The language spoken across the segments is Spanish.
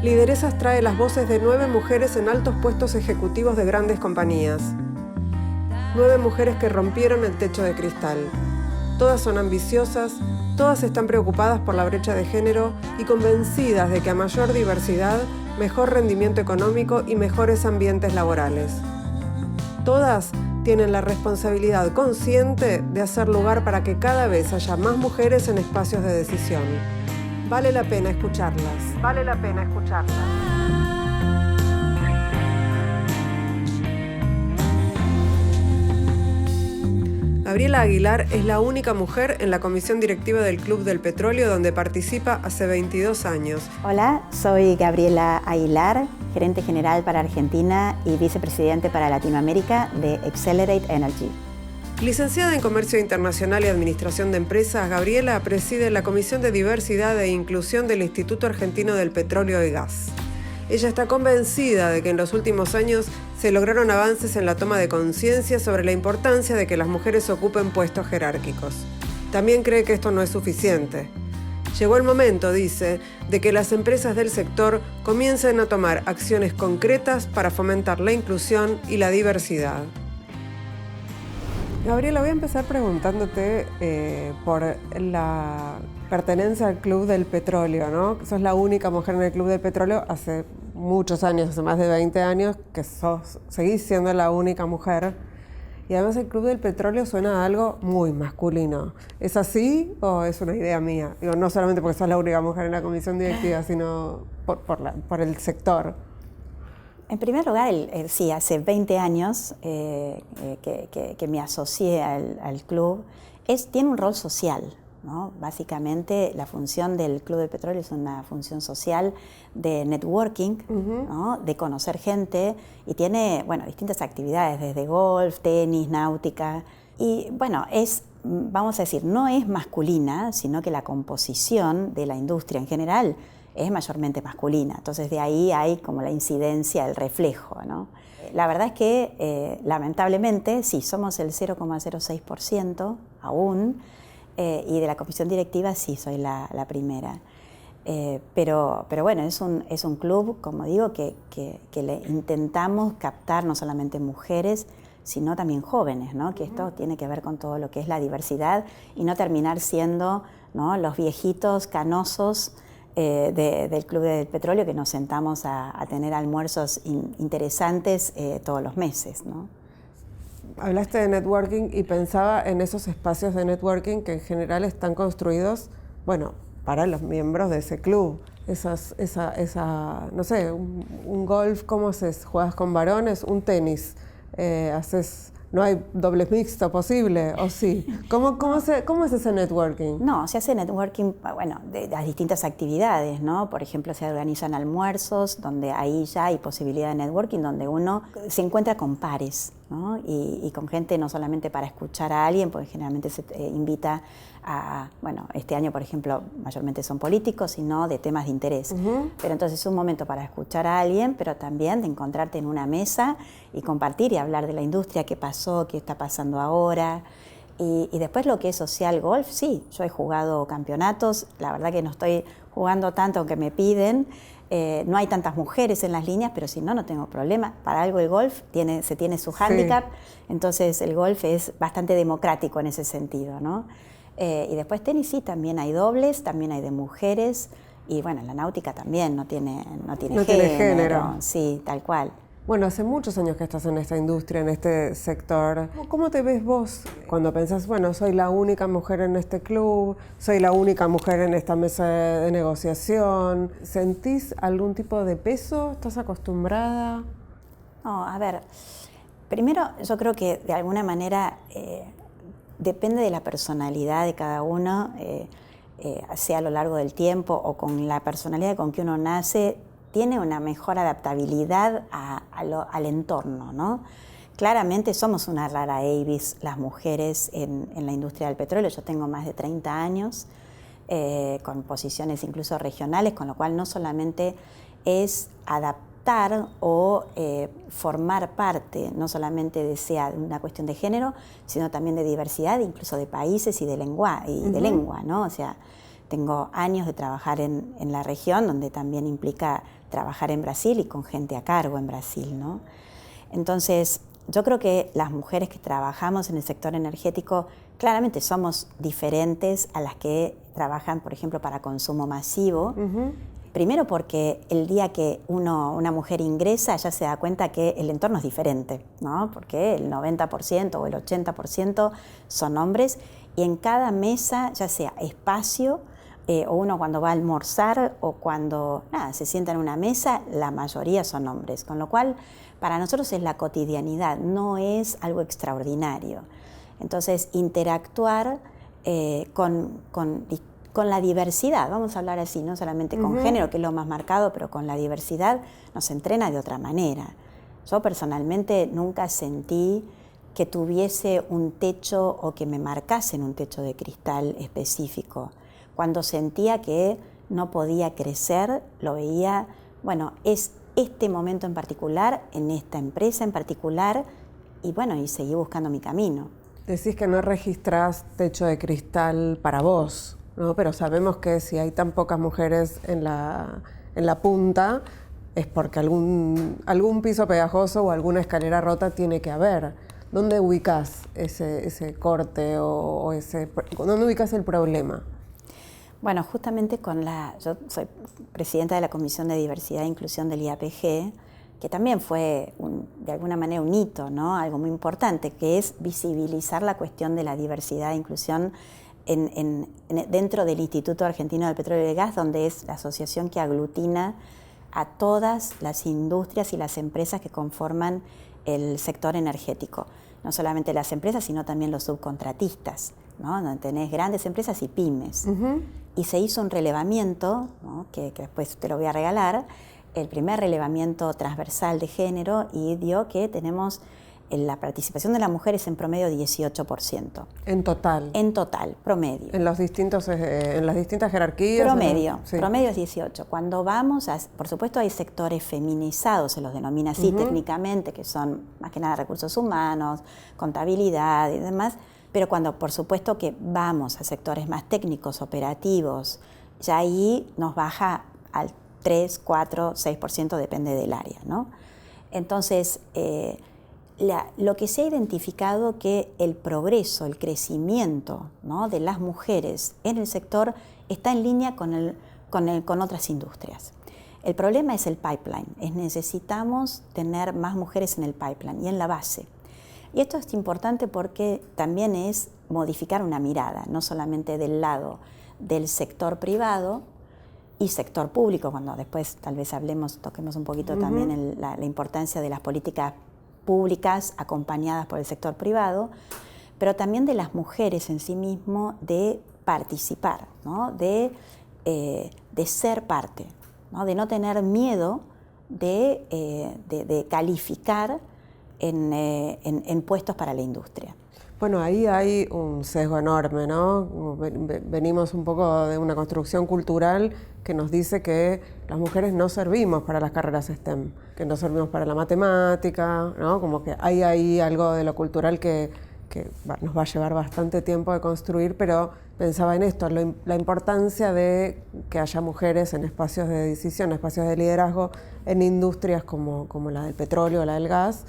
Lideresas trae las voces de 9 mujeres en altos puestos ejecutivos de grandes compañías. 9 mujeres que rompieron el techo de cristal. Todas son ambiciosas, todas están preocupadas por la brecha de género y convencidas de que a mayor diversidad, mejor rendimiento económico y mejores ambientes laborales. Todas tienen la responsabilidad consciente de hacer lugar para que cada vez haya más mujeres en espacios de decisión. Vale la pena escucharlas. Vale la pena escucharlas. Gabriela Aguilar es la única mujer en la comisión directiva del Club del Petróleo, donde participa hace 22 años. Hola, soy Gabriela Aguilar, gerente general para Argentina y vicepresidente para Latinoamérica de Accelerate Energy. Licenciada en Comercio Internacional y Administración de Empresas, Gabriela preside la Comisión de Diversidad e Inclusión del Instituto Argentino del Petróleo y Gas. Ella está convencida de que en los últimos años se lograron avances en la toma de conciencia sobre la importancia de que las mujeres ocupen puestos jerárquicos. También cree que esto no es suficiente. Llegó el momento, dice, de que las empresas del sector comiencen a tomar acciones concretas para fomentar la inclusión y la diversidad. Gabriela, voy a empezar preguntándote por la pertenencia al Club del Petróleo, ¿no? Sos la única mujer en el Club del Petróleo hace muchos años, hace más de 20 años, que seguís siendo la única mujer. Y además el Club del Petróleo suena a algo muy masculino. ¿Es así o es una idea mía? Digo, no solamente porque sos la única mujer en la comisión directiva, sino por el sector. En primer lugar, sí, hace 20 años que me asocié al club, tiene un rol social, ¿no? Básicamente la función del Club del Petróleo es una función social de networking, ¿no? De conocer gente, y tiene, bueno, distintas actividades, desde golf, tenis, náutica, y bueno, vamos a decir, no es masculina, sino que la composición de la industria en general es mayormente masculina. Entonces de ahí hay como la incidencia, el reflejo, ¿no? La verdad es que lamentablemente sí, somos el 0,06% aún, y de la comisión directiva sí soy la primera. Pero bueno, es un club, como digo, que le intentamos captar no solamente mujeres, sino también jóvenes, ¿no? Que esto tiene que ver con todo lo que es la diversidad y no terminar siendo, ¿no?, los viejitos canosos del Club del Petróleo, que nos sentamos a tener almuerzos interesantes todos los meses, ¿no? Hablaste de networking y pensaba en esos espacios de networking que en general están construidos, bueno, para los miembros de ese club. No sé, un golf, ¿cómo haces? ¿Juegas con varones? ¿Un tenis? ¿No hay dobles mixto posible? ¿O sí? ¿Cómo es ese networking? No, se hace networking, bueno, de las distintas actividades, ¿no? Por ejemplo, se organizan almuerzos, donde ahí ya hay posibilidad de networking, donde uno se encuentra con pares, ¿no? Y con gente no solamente para escuchar a alguien, porque generalmente se invita a, bueno, este año, por ejemplo, mayormente son políticos, sino de temas de interés. Pero entonces es un momento para escuchar a alguien, pero también de encontrarte en una mesa y compartir y hablar de la industria, qué pasó, qué está pasando ahora. Y después lo que es social golf, sí, yo he jugado campeonatos, la verdad que no estoy jugando tanto aunque me piden. No hay tantas mujeres en las líneas, pero si no, no tengo problema. Para algo el golf se tiene su hándicap, entonces el golf es bastante democrático en ese sentido, ¿no? Y después tenis sí, también hay dobles, también hay de mujeres, y bueno, la náutica también no tiene género. Sí, tal cual. Bueno, hace muchos años que estás en esta industria, en este sector. ¿Cómo te ves vos cuando pensás, bueno, soy la única mujer en este club, soy la única mujer en esta mesa de negociación? ¿Sentís algún tipo de peso? ¿Estás acostumbrada? No, a ver, primero yo creo que de alguna manera depende de la personalidad de cada uno, sea a lo largo del tiempo o con la personalidad con que uno nace, tiene una mejor adaptabilidad al entorno, ¿no? Claramente somos una rara avis las mujeres en la industria del petróleo. Yo tengo más de 30 años, con posiciones incluso regionales, con lo cual no solamente es adaptar o formar parte, no solamente de una cuestión de género, sino también de diversidad, incluso de países y de lengua, ¿no? O sea, tengo años de trabajar en la región, donde también implica trabajar en Brasil y con gente a cargo en Brasil, ¿no? Entonces, yo creo que las mujeres que trabajamos en el sector energético claramente somos diferentes a las que trabajan, por ejemplo, para consumo masivo. Primero porque el día que una mujer ingresa ya se da cuenta que el entorno es diferente, ¿no? Porque el 90% o el 80% son hombres y en cada mesa, ya sea espacio o uno cuando va a almorzar o cuando se sienta en una mesa, la mayoría son hombres, con lo cual para nosotros es la cotidianidad, no es algo extraordinario. Entonces, interactuar con la diversidad, vamos a hablar así, no solamente con género, que es lo más marcado, pero con la diversidad nos entrena de otra manera. Yo personalmente nunca sentí que tuviese un techo o que me marcasen un techo de cristal específico. Cuando sentía que no podía crecer, lo veía, bueno, es este momento en particular, en esta empresa en particular, y bueno, y seguí buscando mi camino. Decís que no registrás techo de cristal para vos, ¿no? Pero sabemos que si hay tan pocas mujeres en la punta, es porque algún piso pegajoso o alguna escalera rota tiene que haber. ¿Dónde ubicás ese corte o dónde ubicás el problema? Bueno, justamente yo soy presidenta de la Comisión de Diversidad e Inclusión del IAPG, que también fue de alguna manera un hito, ¿no? Algo muy importante, que es visibilizar la cuestión de la diversidad e inclusión dentro del Instituto Argentino del Petróleo y del Gas, donde es la asociación que aglutina a todas las industrias y las empresas que conforman el sector energético. No solamente las empresas, sino también los subcontratistas, ¿no? Donde tenés grandes empresas y pymes. Y se hizo un relevamiento, ¿no? que después te lo voy a regalar, el primer relevamiento transversal de género, y dio que tenemos la participación de las mujeres en promedio 18%. ¿En total? En total, promedio. ¿En las distintas jerarquías? Promedio, Sí. Promedio es 18. Cuando vamos por supuesto hay sectores feminizados, se los denomina así técnicamente, que son más que nada recursos humanos, contabilidad y demás, pero cuando por supuesto que vamos a sectores más técnicos, operativos, ya ahí nos baja al 3, 4, 6%, depende del área, ¿no? Entonces, lo que se ha identificado que el progreso, el crecimiento, ¿no? de las mujeres en el sector está en línea con otras industrias. El problema es el pipeline, necesitamos tener más mujeres en el pipeline y en la base. Y esto es importante porque también es modificar una mirada, no solamente del lado del sector privado y sector público, cuando después tal vez toquemos un poquito también la importancia de las políticas públicas acompañadas por el sector privado, pero también de las mujeres en sí mismo de participar, ¿no? de ser parte, ¿no? De no tener miedo de calificar en puestos para la industria. Bueno, ahí hay un sesgo enorme, ¿no? Venimos un poco de una construcción cultural que nos dice que las mujeres no servimos para las carreras STEM, que no servimos para la matemática, ¿no? Como que hay ahí algo de lo cultural que nos va a llevar bastante tiempo de construir, pero pensaba en esto, la importancia de que haya mujeres en espacios de decisión, espacios de liderazgo, en industrias como la del petróleo o la del gas,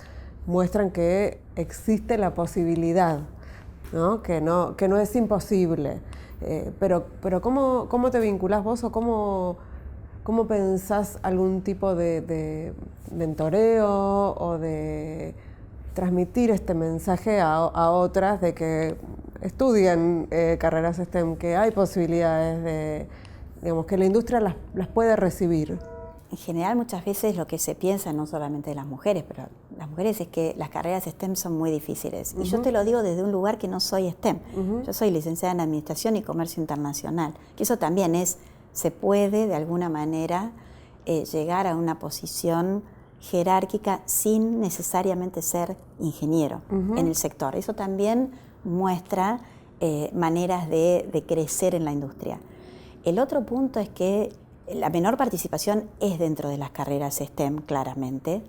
muestran que existe la posibilidad, ¿no? Que no es imposible. Pero ¿cómo te vinculás vos o cómo pensás algún tipo de mentoreo o de transmitir este mensaje a otras de que estudien carreras STEM, que hay posibilidades que la industria las puede recibir? En general, muchas veces lo que se piensa, no solamente de las mujeres, pero las mujeres, es que las carreras STEM son muy difíciles. Y yo te lo digo desde un lugar que no soy STEM. Yo soy licenciada en Administración y Comercio Internacional. Que eso también se puede, de alguna manera, llegar a una posición jerárquica sin necesariamente ser ingeniero en el sector. Eso también muestra maneras de crecer en la industria. El otro punto es que la menor participación es dentro de las carreras STEM, claramente,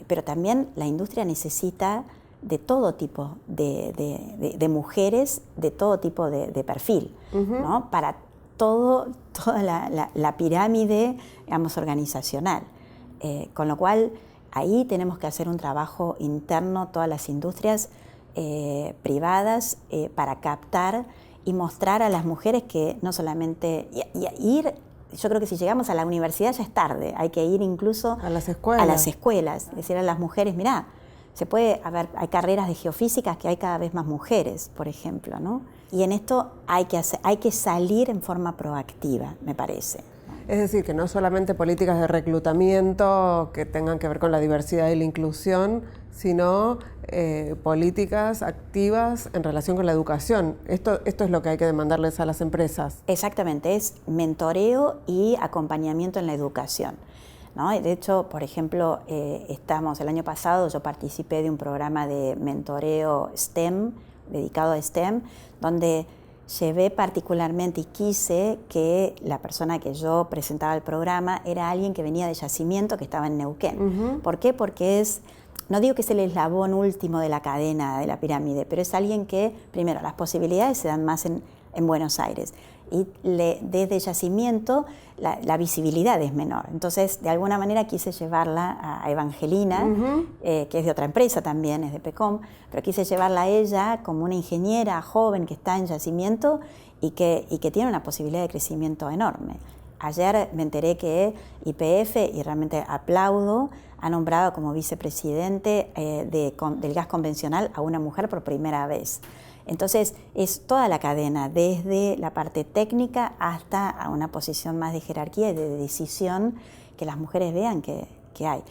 pero también la industria necesita de todo tipo de mujeres, de todo tipo de perfil, ¿no? Para toda la pirámide, digamos, organizacional. Con lo cual, ahí tenemos que hacer un trabajo interno, todas las industrias privadas, para captar y mostrar a las mujeres que no solamente yo creo que si llegamos a la universidad ya es tarde, hay que ir incluso a las escuelas, decir a las mujeres, mirá, hay carreras de geofísicas que hay cada vez más mujeres, por ejemplo, ¿no? Y en esto hay que salir en forma proactiva, me parece. Es decir, que no solamente políticas de reclutamiento que tengan que ver con la diversidad y la inclusión, sino políticas activas en relación con la educación. Esto es lo que hay que demandarles a las empresas. Exactamente, es mentoreo y acompañamiento en la educación, ¿no? De hecho, por ejemplo, el año pasado yo participé de un programa de mentoreo STEM, dedicado a STEM, donde llevé particularmente y quise que la persona que yo presentaba el programa era alguien que venía de Yacimiento, que estaba en Neuquén. Uh-huh. ¿Por qué? Porque no digo que es el eslabón último de la cadena de la pirámide, pero es alguien que, primero, las posibilidades se dan más en Buenos Aires. Y desde Yacimiento la visibilidad es menor. Entonces, de alguna manera quise llevarla a Evangelina, uh-huh, que es de otra empresa también, es de PECOM, pero quise llevarla a ella como una ingeniera joven que está en Yacimiento y que tiene una posibilidad de crecimiento enorme. Ayer me enteré que YPF, y realmente aplaudo, ha nombrado como vicepresidente del gas convencional a una mujer por primera vez. Entonces, es toda la cadena, desde la parte técnica hasta a una posición más de jerarquía y de decisión, que las mujeres vean que hay.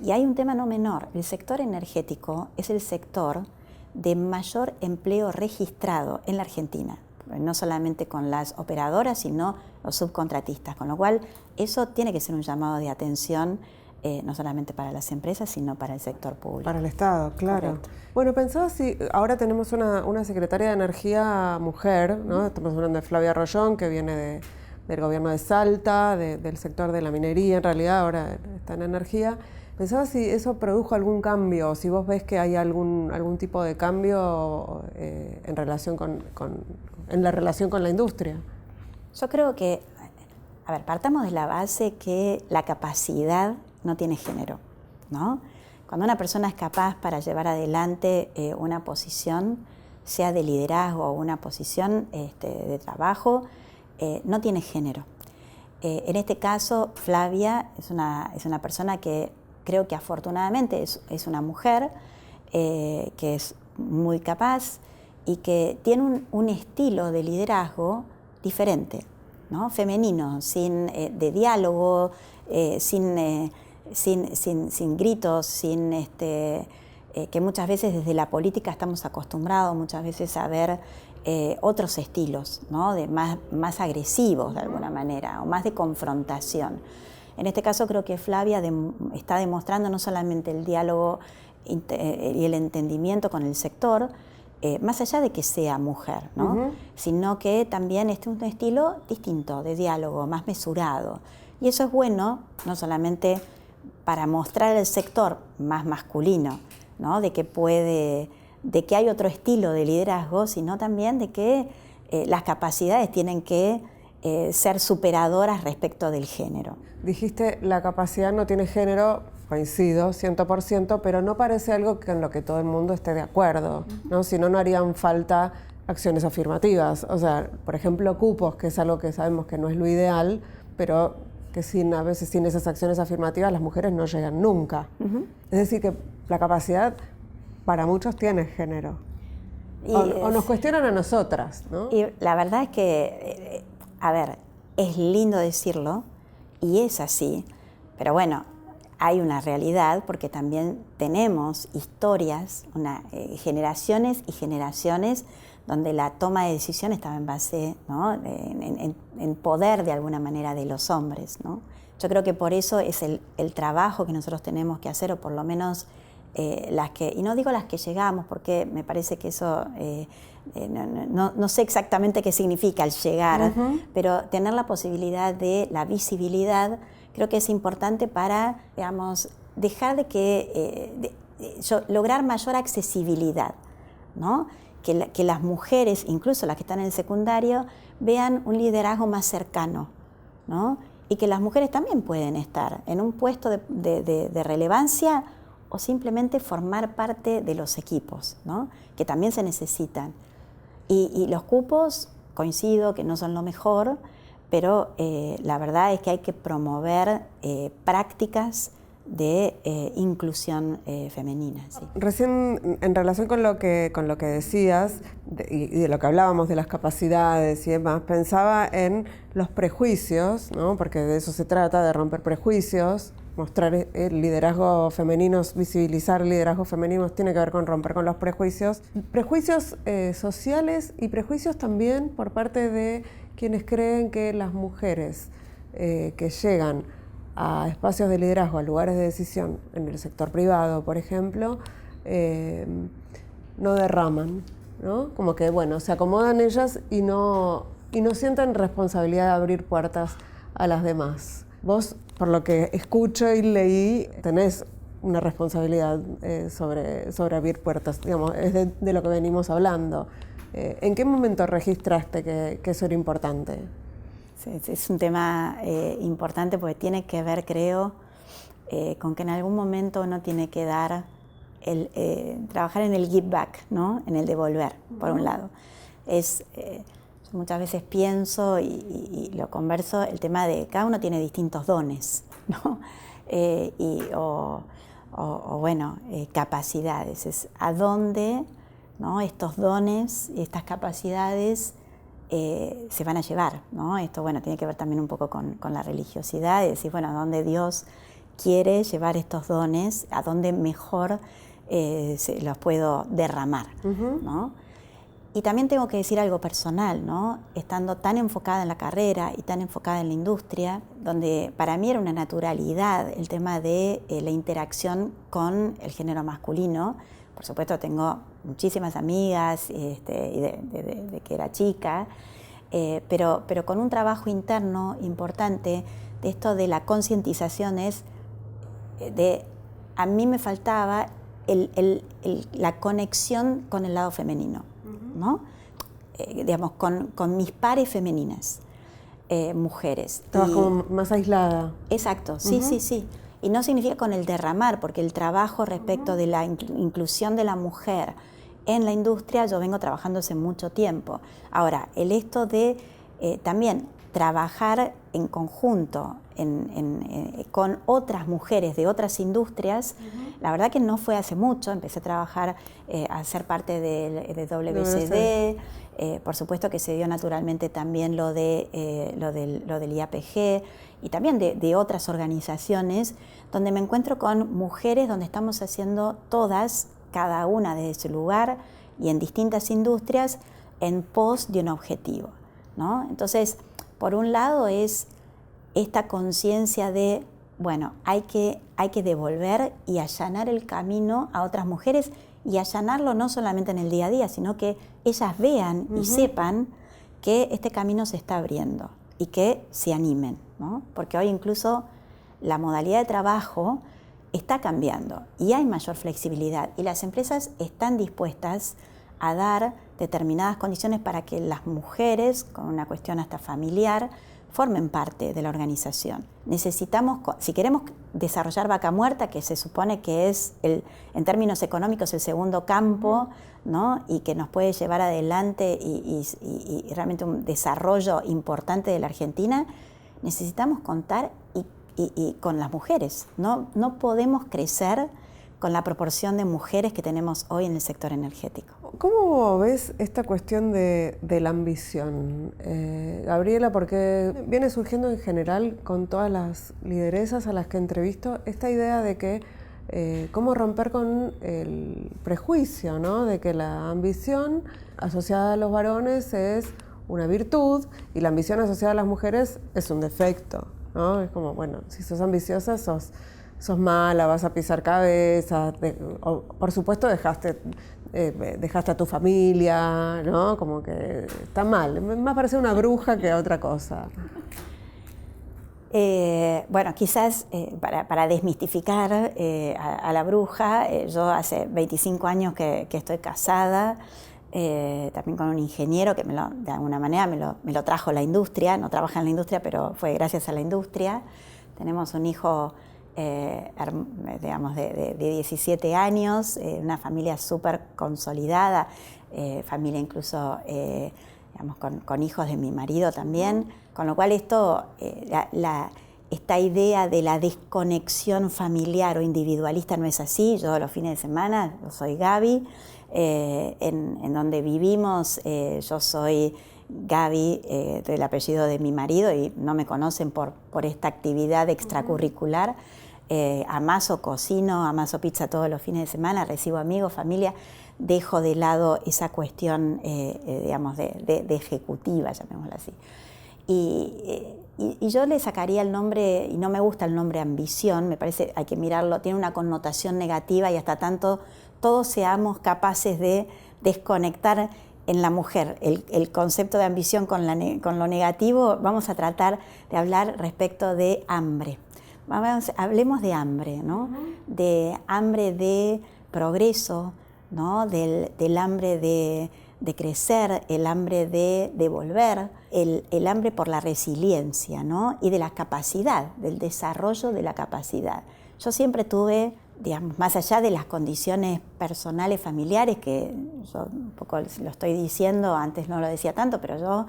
Y hay un tema no menor, el sector energético es el sector de mayor empleo registrado en la Argentina, no solamente con las operadoras, sino los subcontratistas, con lo cual eso tiene que ser un llamado de atención, no solamente para las empresas, sino para el sector público. Para el Estado, claro. Correcto. Bueno, pensaba si ahora tenemos una secretaria de Energía mujer, ¿no? Estamos hablando de Flavia Rollón, que viene del gobierno de Salta, del sector de la minería, en realidad ahora está en energía. Pensaba si eso produjo algún cambio, si vos ves que hay algún tipo de cambio en relación en la relación con la industria. Yo creo que, partamos de la base que la capacidad no tiene género, ¿no? Cuando una persona es capaz para llevar adelante una posición, sea de liderazgo o una posición de trabajo, no tiene género. En este caso, Flavia es una persona que creo que afortunadamente es una mujer que es muy capaz y que tiene un estilo de liderazgo diferente, ¿no? Femenino, de diálogo, sin gritos, que muchas veces desde la política estamos acostumbrados muchas veces a ver otros estilos, ¿no? más agresivos de alguna manera, o más de confrontación. En este caso creo que Flavia está demostrando no solamente el diálogo y el entendimiento con el sector, más allá de que sea mujer, ¿no? Uh-huh. Sino que también es un estilo distinto de diálogo, más mesurado. Y eso es bueno, no solamente para mostrar al sector más masculino, ¿no? de que hay otro estilo de liderazgo, sino también de que las capacidades tienen que ser superadoras respecto del género. Dijiste, la capacidad no tiene género, coincido 100%, pero no parece algo en lo que todo el mundo esté de acuerdo, ¿no? Si no, no harían falta acciones afirmativas. O sea, por ejemplo, cupos, que es algo que sabemos que no es lo ideal, pero que a veces sin esas acciones afirmativas las mujeres no llegan nunca. Uh-huh. Es decir, que la capacidad para muchos tiene género. O nos cuestionan a nosotras, ¿no? Y la verdad es que, es lindo decirlo, y es así, pero bueno, hay una realidad porque también tenemos historias, generaciones y generaciones donde la toma de decisión estaba en base, ¿no? en poder de alguna manera de los hombres, ¿no? Yo creo que por eso es el trabajo que nosotros tenemos que hacer, o por lo menos y no digo las que llegamos, porque me parece que eso, no sé exactamente qué significa el llegar, uh-huh, pero tener la posibilidad de la visibilidad, creo que es importante para, dejar de que, lograr mayor accesibilidad, ¿no? que las mujeres, incluso las que están en el secundario, vean un liderazgo más cercano, ¿no? Y que las mujeres también pueden estar en un puesto de relevancia o simplemente formar parte de los equipos, ¿no? Que también se necesitan. Y los cupos, coincido que no son lo mejor, pero la verdad es que hay que promover prácticas de inclusión femenina. Sí. Recién, en relación con lo que decías y de lo que hablábamos de las capacidades y demás, pensaba en los prejuicios, ¿no? Porque de eso se trata, de romper prejuicios, mostrar el liderazgo femenino, visibilizar el liderazgo femenino tiene que ver con romper con los prejuicios. Prejuicios sociales y prejuicios también por parte de quienes creen que las mujeres que llegan a espacios de liderazgo, a lugares de decisión en el sector privado, por ejemplo, no derraman, ¿no? Como que, bueno, se acomodan ellas y no sienten responsabilidad de abrir puertas a las demás. Vos, por lo que escucho y leí, tenés una responsabilidad sobre abrir puertas, digamos, es de lo que venimos hablando. ¿En qué momento registraste que eso era importante? Sí, es un tema importante porque tiene que ver, creo, con que en algún momento uno tiene que dar, trabajar en el give back, ¿no? En el devolver, por un lado. Muchas veces pienso y lo converso, el tema de cada uno tiene distintos dones, ¿no? Capacidades. Es a dónde, ¿no? Estos dones y estas capacidades se van a llevar, ¿no? Esto, bueno, tiene que ver también un poco con la religiosidad, es decir, bueno, a dónde Dios quiere llevar estos dones, a dónde mejor los puedo derramar, ¿no? Y también tengo que decir algo personal, ¿no? Estando tan enfocada en la carrera y tan enfocada en la industria, donde para mí era una naturalidad el tema de la interacción con el género masculino. Por supuesto, tengo muchísimas amigas de que era chica, pero con un trabajo interno importante de esto de la concientización a mí me faltaba la conexión con el lado femenino, ¿no? Digamos, con mis pares femeninas, mujeres. Estabas como más aislada. Exacto, sí, sí. Y no significa con el derramar, porque el trabajo respecto de la inclusión de la mujer en la industria yo vengo trabajando hace mucho tiempo. Ahora, esto de también trabajar en conjunto con otras mujeres de otras industrias, la verdad que no fue hace mucho. Empecé a trabajar, a ser parte de WCD, por supuesto que se dio naturalmente también lo del IAPG y también de otras organizaciones donde me encuentro con mujeres donde estamos haciendo todas, cada una desde su lugar y en distintas industrias en pos de un objetivo, ¿no? Entonces, por un lado es esta conciencia de, bueno, hay que devolver y allanar el camino a otras mujeres y allanarlo no solamente en el día a día, sino que ellas vean y sepan que este camino se está abriendo y que se animen, ¿no? Porque hoy incluso la modalidad de trabajo está cambiando y hay mayor flexibilidad y las empresas están dispuestas a dar determinadas condiciones para que las mujeres, con una cuestión hasta familiar, formen parte de la organización. Necesitamos, si queremos desarrollar Vaca Muerta, que se supone que es, en términos económicos, el segundo campo, ¿no? Y que nos puede llevar adelante y realmente un desarrollo importante de la Argentina, necesitamos contar y con las mujeres. No podemos crecer con la proporción de mujeres que tenemos hoy en el sector energético. ¿Cómo ves esta cuestión de la ambición, Gabriela? Porque viene surgiendo en general con todas las lideresas a las que entrevisto esta idea de que cómo romper con el prejuicio, ¿no? De que la ambición asociada a los varones es una virtud y la ambición asociada a las mujeres es un defecto, ¿no? Es como, bueno, si sos ambiciosa sos mala, vas a pisar cabeza, por supuesto dejaste a tu familia, ¿no? Como que está mal, más parece una bruja que otra cosa. Bueno, quizás para desmistificar a la bruja, yo hace 25 años que estoy casada, también con un ingeniero que de alguna manera me lo trajo la industria, no trabaja en la industria, pero fue gracias a la industria. Tenemos un hijo, digamos, de 17 años, una familia súper consolidada, familia incluso, digamos, con hijos de mi marido también, con lo cual esto, esta idea de la desconexión familiar o individualista no es así. Yo los fines de semana, yo soy Gaby, en donde vivimos, yo soy Gaby, del apellido de mi marido, y no me conocen por esta actividad extracurricular. Amaso, cocino, amaso pizza todos los fines de semana, recibo amigos, familia, dejo de lado esa cuestión, digamos, de ejecutiva, llamémosla así. Y yo le sacaría el nombre, y no me gusta el nombre ambición, me parece, hay que mirarlo, tiene una connotación negativa, y hasta tanto todos seamos capaces de desconectar en la mujer el concepto de ambición con lo negativo, vamos a tratar de hablar respecto de hambre. Hablemos de hambre, ¿no? De hambre de progreso, ¿no? Del hambre de crecer, el hambre de devolver, el hambre por la resiliencia, ¿no? Y de la capacidad, del desarrollo de la capacidad. Yo siempre tuve, digamos, más allá de las condiciones personales, familiares, que yo un poco lo estoy diciendo, antes no lo decía tanto, pero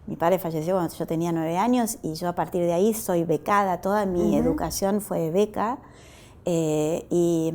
mi padre falleció cuando yo tenía 9 años, y yo a partir de ahí soy becada, toda mi educación fue beca, y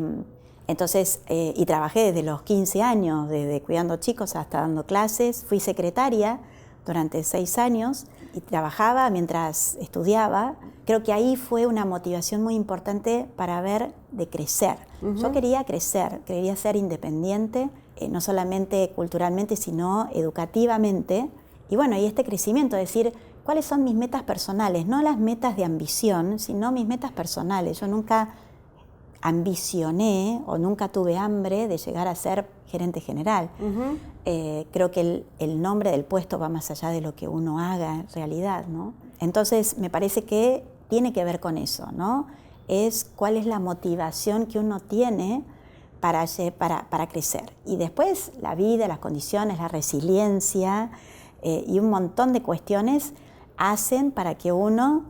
entonces, y trabajé desde los 15 años, desde cuidando chicos hasta dando clases. Fui secretaria durante 6 años y trabajaba mientras estudiaba. Creo que ahí fue una motivación muy importante para ver de crecer. Yo quería crecer, quería ser independiente, no solamente culturalmente, sino educativamente. Y bueno, y este crecimiento, decir, ¿cuáles son mis metas personales? No las metas de ambición, sino mis metas personales. Yo nunca ambicioné o nunca tuve hambre de llegar a ser gerente general. Creo que el nombre del puesto va más allá de lo que uno haga en realidad, ¿no? Entonces me parece que tiene que ver con eso, ¿no? Es cuál es la motivación que uno tiene para crecer. Y después la vida, las condiciones, la resiliencia y un montón de cuestiones hacen para que uno,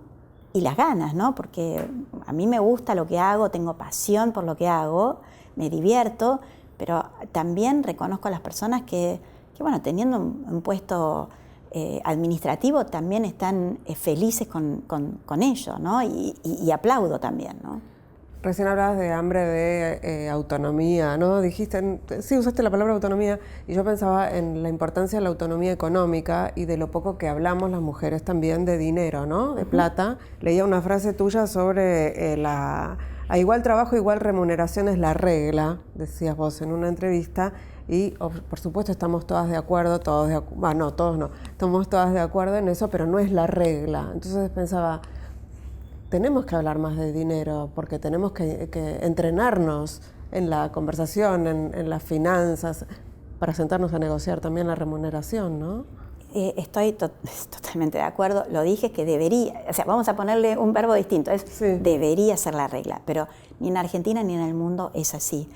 y las ganas, ¿no? Porque a mí me gusta lo que hago, tengo pasión por lo que hago, me divierto, pero también reconozco a las personas que bueno, teniendo un puesto administrativo, también están felices con ello, ¿no? Y aplaudo también, ¿no? Recién hablabas de hambre de autonomía, ¿no? Dijiste, sí, usaste la palabra autonomía, y yo pensaba en la importancia de la autonomía económica y de lo poco que hablamos las mujeres también de dinero, ¿no? De plata. Leía una frase tuya sobre a igual trabajo, igual remuneración es la regla, decías vos en una entrevista, y por supuesto estamos todas de acuerdo, no, todos no, estamos todas de acuerdo en eso, pero no es la regla. Entonces pensaba, tenemos que hablar más de dinero, porque tenemos que entrenarnos en la conversación, en las finanzas, para sentarnos a negociar también la remuneración, ¿no? Estoy totalmente de acuerdo. Lo dije que debería, o sea, vamos a ponerle un verbo distinto, debería ser la regla, pero ni en Argentina ni en el mundo es así.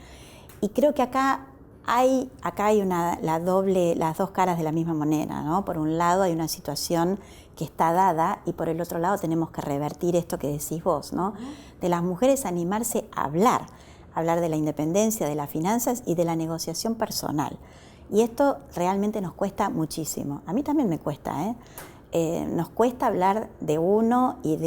Y creo que acá hay las dos caras de la misma moneda, ¿no? Por un lado hay una situación que está dada, y por el otro lado tenemos que revertir esto que decís vos, ¿no? De las mujeres animarse a hablar de la independencia, de las finanzas y de la negociación personal. Y esto realmente nos cuesta muchísimo. A mí también me cuesta, nos cuesta hablar de uno y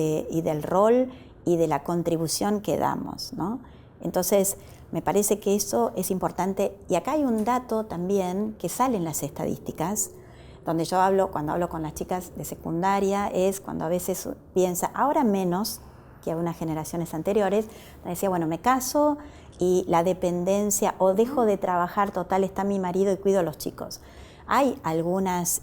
del rol y de la contribución que damos, ¿no? Entonces, me parece que eso es importante. Y acá hay un dato también que sale en las estadísticas, donde cuando hablo con las chicas de secundaria, es cuando a veces piensa, ahora menos que a unas generaciones anteriores, me decía, bueno, me caso y la dependencia, o dejo de trabajar, total, está mi marido y cuido a los chicos. Hay algunos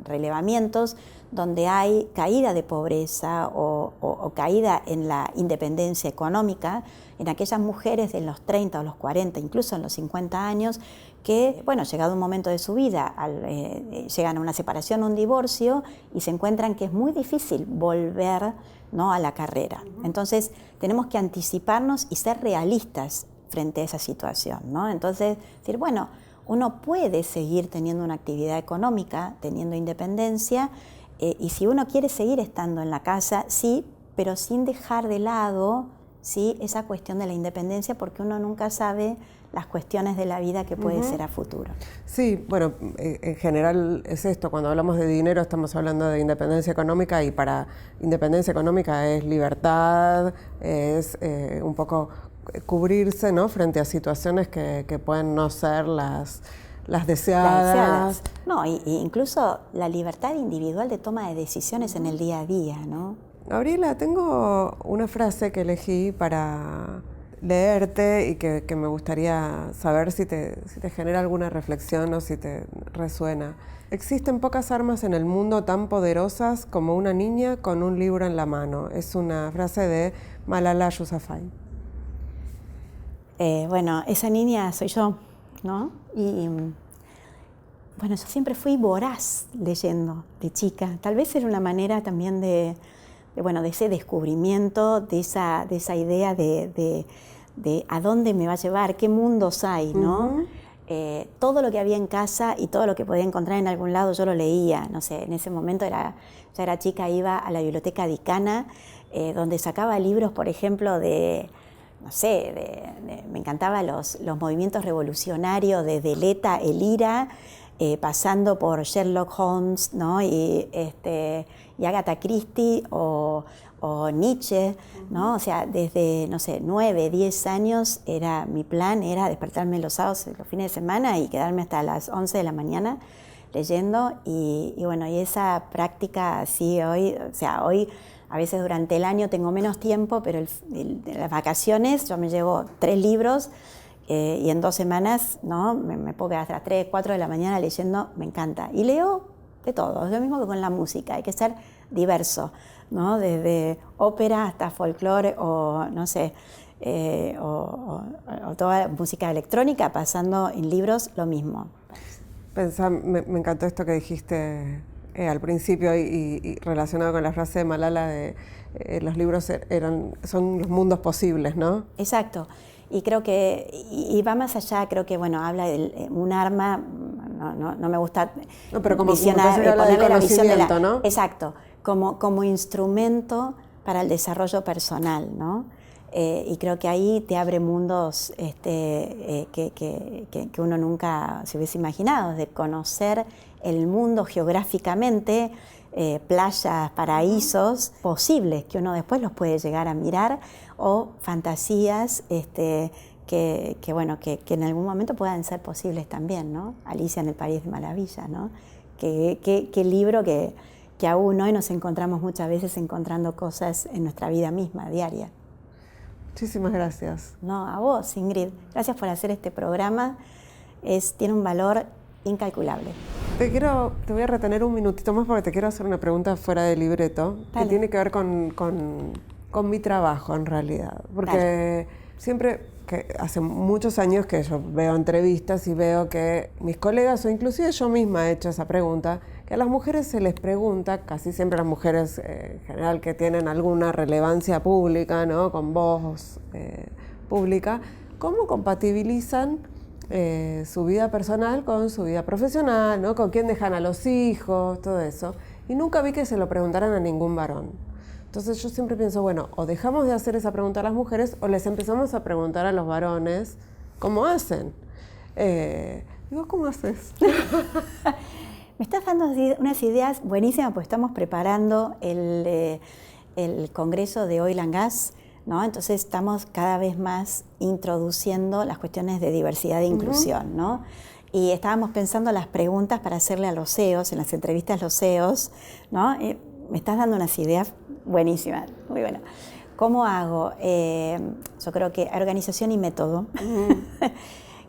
relevamientos donde hay caída de pobreza o caída en la independencia económica en aquellas mujeres de los 30 o los 40, incluso en los 50 años, que, bueno, llegado un momento de su vida, llegan a una separación, un divorcio, y se encuentran que es muy difícil volver, ¿no?, a la carrera. Entonces, tenemos que anticiparnos y ser realistas frente a esa situación, ¿no? Entonces, decir, bueno, uno puede seguir teniendo una actividad económica, teniendo independencia, y si uno quiere seguir estando en la casa, sí, pero sin dejar de lado, sí, esa cuestión de la independencia, porque uno nunca sabe las cuestiones de la vida que puede ser a futuro. Sí, bueno, en general es esto, cuando hablamos de dinero estamos hablando de independencia económica, y para independencia económica es libertad, es un poco cubrirse, ¿no?, frente a situaciones que pueden no ser las deseadas. No, y incluso la libertad individual de toma de decisiones en el día a día, ¿no? Gabriela, tengo una frase que elegí para leerte y que me gustaría saber si te genera alguna reflexión o si te resuena. Existen pocas armas en el mundo tan poderosas como una niña con un libro en la mano. Es una frase de Malala Yousafzai. Bueno, esa niña soy yo, ¿no? Y bueno, yo siempre fui voraz leyendo de chica. Tal vez era una manera también de ese descubrimiento, de esa idea de a dónde me va a llevar, qué mundos hay, ¿no? Todo lo que había en casa y todo lo que podía encontrar en algún lado yo lo leía. No sé, en ese momento ya era chica, iba a la biblioteca Dicana, donde sacaba libros, por ejemplo, me encantaban los movimientos revolucionarios desde Leta, Elira, pasando por Sherlock Holmes, ¿no? y Agatha Christie o Nietzsche, ¿no? O sea, desde, 9, 10 años mi plan era despertarme los sábados, los fines de semana y quedarme hasta las 11 de la mañana leyendo, y esa práctica sigue hoy. O sea, hoy a veces durante el año tengo menos tiempo, pero en las vacaciones yo me llevo 3 libros, y en 2 semanas, ¿no?, me puedo quedar hasta las 3, 4 de la mañana leyendo, me encanta. Y leo de todo, es lo mismo que con la música, hay que ser diverso, ¿no? Desde ópera hasta folclore o toda música electrónica, pasando en libros, lo mismo. Me encantó esto que dijiste al principio y relacionado con la frase de Malala de los libros son los mundos posibles, ¿no? Exacto. Y creo que, y va más allá, creo que, habla de un arma, no me gusta pero como visionar, ponerle la visión de la... ¿no? Exacto, como instrumento para el desarrollo personal, ¿no? Y creo que ahí te abre mundos que uno nunca se hubiese imaginado, de conocer el mundo geográficamente, playas, paraísos posibles que uno después los puede llegar a mirar, o fantasías que en algún momento puedan ser posibles también, ¿no? Alicia en el País de Maravillas, ¿no? Qué libro que aún hoy nos encontramos muchas veces encontrando cosas en nuestra vida misma, diaria. Muchísimas gracias. No, a vos, Ingrid. Gracias por hacer este programa. Tiene un valor incalculable. Te voy a retener un minutito más porque te quiero hacer una pregunta fuera de libreto. Dale. Que tiene que ver con mi trabajo en realidad. Porque Dale. siempre, que hace muchos años que yo veo entrevistas y veo que mis colegas o inclusive yo misma he hecho esa pregunta, que a las mujeres se les pregunta, casi siempre a las mujeres en general que tienen alguna relevancia pública, ¿no?, con voz pública, ¿cómo compatibilizan su vida personal con su vida profesional, ¿no?, con quién dejan a los hijos, todo eso? Y nunca vi que se lo preguntaran a ningún varón. Entonces yo siempre pienso, bueno, o dejamos de hacer esa pregunta a las mujeres o les empezamos a preguntar a los varones cómo hacen. Digo, ¿cómo haces? Me estás dando unas ideas buenísimas, porque estamos preparando el Congreso de Oil and Gas, ¿no? Entonces estamos cada vez más introduciendo las cuestiones de diversidad e inclusión, ¿no? Y estábamos pensando las preguntas para hacerle a los CEOs, en las entrevistas a los CEOs, ¿no? Me estás dando unas ideas buenísimas, muy buenas. ¿Cómo hago? Yo creo que organización y método,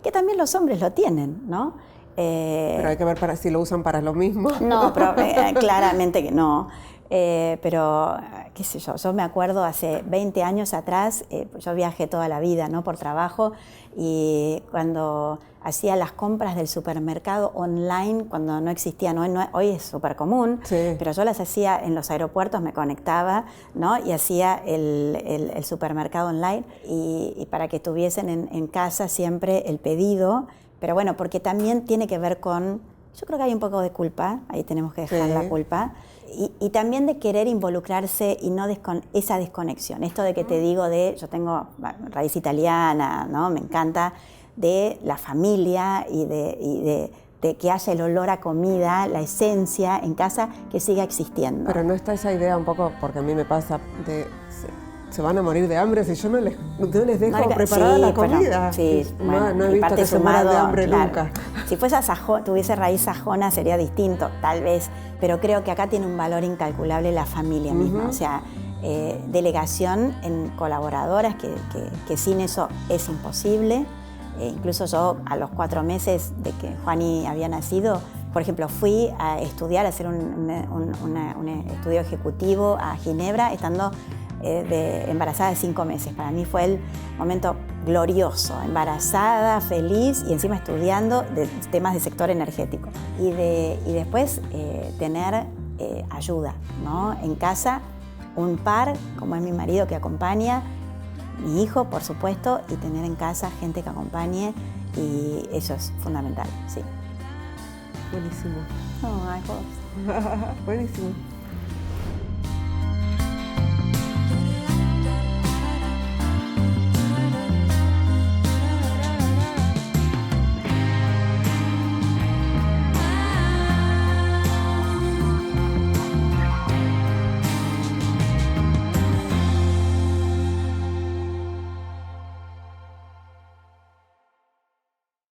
que también los hombres lo tienen, ¿no? Pero hay que ver si lo usan para lo mismo. No, pero, claramente que no. Pero, qué sé yo me acuerdo hace 20 años atrás, yo viajé toda la vida, ¿no?, por trabajo, y cuando hacía las compras del supermercado online, cuando no existía, hoy es súper común, sí, pero yo las hacía en los aeropuertos, me conectaba, ¿no?, y hacía el supermercado online, y para que tuviesen en casa siempre el pedido Pero bueno, porque también tiene que ver con, yo creo que hay un poco de culpa, ahí tenemos que dejar la culpa, y también de querer involucrarse y no esa desconexión. Esto de que te digo yo tengo raíz italiana, ¿no? Me encanta, de la familia y de que haya el olor a comida, la esencia en casa, que siga existiendo. Pero no está esa idea un poco, porque a mí me pasa, de se van a morir de hambre si yo no les dejo preparada la comida. Sí, no he visto que se mueran de hambre nunca. Si fuese tuviese raíz sajona sería distinto, tal vez, pero creo que acá tiene un valor incalculable la familia misma, o sea, delegación en colaboradoras, que sin eso es imposible. Incluso yo, a los 4 meses de que Juani había nacido, por ejemplo, fui a estudiar, a hacer un estudio ejecutivo a Ginebra, estando embarazada de 5 meses. Para mí fue el momento glorioso, embarazada, feliz y encima estudiando de temas de sector energético. Y después tener ayuda, ¿no? En casa, un par, como es mi marido que acompaña, mi hijo, por supuesto, y tener en casa gente que acompañe, y eso es fundamental, sí. Buenísimo. No, I hope. Buenísimo.